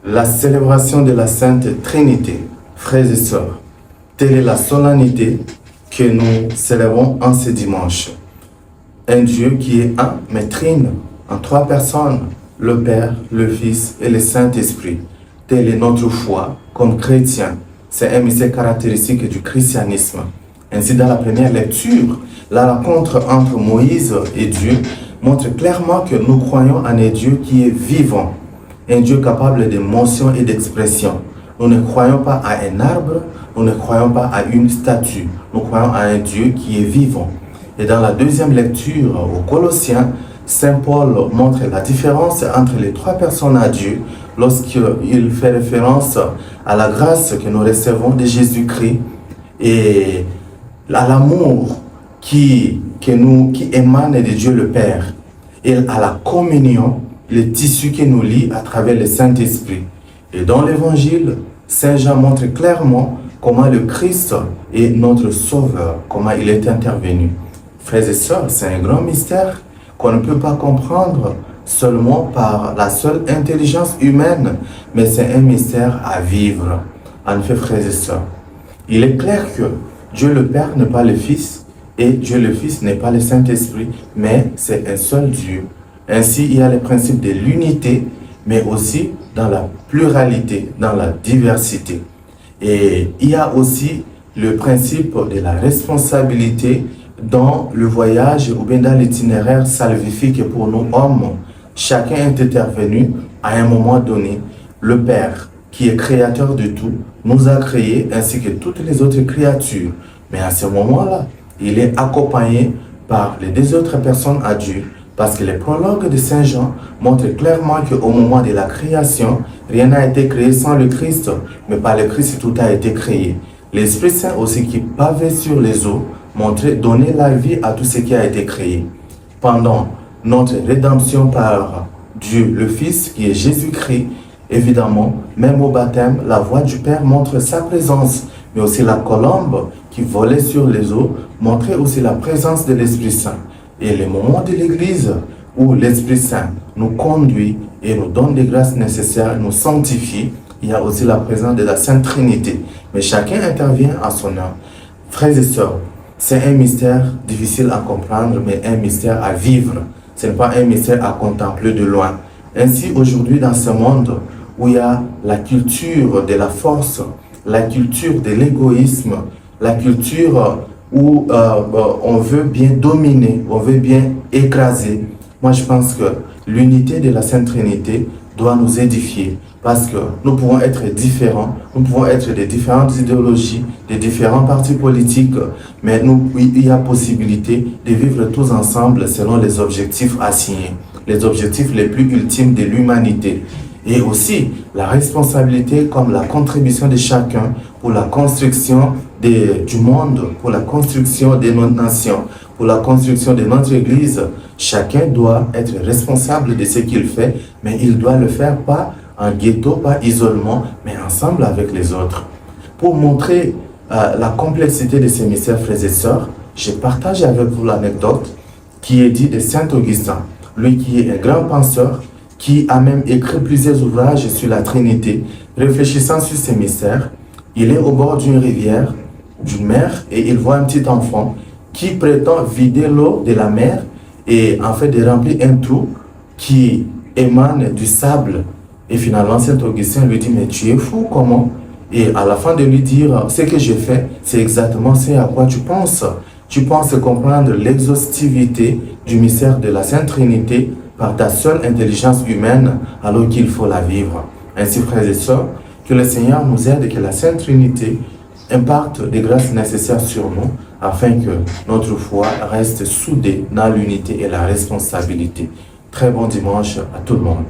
La célébration de la Sainte Trinité, frères et sœurs, telle est la solennité que nous célébrons en ce dimanche. Un Dieu qui est un, mais trine, en trois personnes, le Père, le Fils et le Saint-Esprit. Telle est notre foi comme chrétiens. C'est un mystère caractéristique du christianisme. Ainsi, dans la première lecture, la rencontre entre Moïse et Dieu montre clairement que nous croyons en un Dieu qui est vivant, un Dieu capable d'émotion et d'expression. Nous ne croyons pas à un arbre, nous ne croyons pas à une statue. Nous croyons à un Dieu qui est vivant. Et dans la deuxième lecture aux Colossiens, Saint Paul montre la différence entre les trois personnes à Dieu lorsqu'il fait référence à la grâce que nous recevons de Jésus-Christ et à l'amour qui émane de Dieu le Père et à la communion, le tissu qui nous lie à travers le Saint-Esprit. Et dans l'Évangile, Saint Jean montre clairement comment le Christ est notre Sauveur, comment il est intervenu. Frères et sœurs, c'est un grand mystère qu'on ne peut pas comprendre seulement par la seule intelligence humaine, mais c'est un mystère à vivre. En effet, frères et sœurs, il est clair que Dieu le Père n'est pas le Fils et Dieu le Fils n'est pas le Saint-Esprit, mais c'est un seul Dieu. Ainsi, il y a le principe de l'unité, mais aussi dans la pluralité, dans la diversité. Et il y a aussi le principe de la responsabilité dans le voyage ou bien dans l'itinéraire salvifique pour nous hommes. Chacun est intervenu à un moment donné. Le Père, qui est créateur de tout, nous a créés ainsi que toutes les autres créatures. Mais à ce moment-là, il est accompagné par les deux autres personnes à Dieu. Parce que les prologues de Saint Jean montrent clairement qu'au moment de la création, rien n'a été créé sans le Christ, mais par le Christ tout a été créé. L'Esprit Saint aussi qui pavait sur les eaux, montrait, donnait la vie à tout ce qui a été créé. Pendant notre rédemption par Dieu le Fils, qui est Jésus-Christ, évidemment, même au baptême, la voix du Père montre sa présence, mais aussi la colombe qui volait sur les eaux montrait aussi la présence de l'Esprit Saint. Et le moment de l'Église où l'Esprit Saint nous conduit et nous donne les grâces nécessaires, nous sanctifie, il y a aussi la présence de la Sainte Trinité. Mais chacun intervient à son heure. Frères et sœurs, c'est un mystère difficile à comprendre, mais un mystère à vivre. Ce n'est pas un mystère à contempler de loin. Ainsi, aujourd'hui, dans ce monde où il y a la culture de la force, la culture de l'égoïsme, la culture où on veut bien dominer, on veut bien écraser. Moi, je pense que l'unité de la Sainte Trinité doit nous édifier parce que nous pouvons être différents, nous pouvons être de différentes idéologies, de différents partis politiques, mais il y a possibilité de vivre tous ensemble selon les objectifs assignés, les objectifs les plus ultimes de l'humanité. Et aussi la responsabilité comme la contribution de chacun pour la construction du monde, pour la construction de notre nation, pour la construction de notre Église. Chacun doit être responsable de ce qu'il fait, mais il doit le faire pas en ghetto, pas isolement, mais ensemble avec les autres. Pour montrer la complexité de ces mystères, frères et sœurs, je partage avec vous l'anecdote qui est dit de Saint Augustin, lui qui est un grand penseur, qui a même écrit plusieurs ouvrages sur la Trinité, réfléchissant sur ces mystères. Il est au bord d'une rivière, d'une mer, et il voit un petit enfant qui prétend vider l'eau de la mer et en fait de remplir un trou qui émane du sable. Et finalement, Saint Augustin lui dit, mais tu es fou, comment? Et à la fin de lui dire, ce que j'ai fait, c'est exactement ce à quoi tu penses. Tu penses comprendre l'exhaustivité du mystère de la Sainte Trinité par ta seule intelligence humaine, alors qu'il faut la vivre. Ainsi, frères et sœurs, que le Seigneur nous aide et que la Sainte Trinité imparte des grâces nécessaires sur nous, afin que notre foi reste soudée dans l'unité et la responsabilité. Très bon dimanche à tout le monde.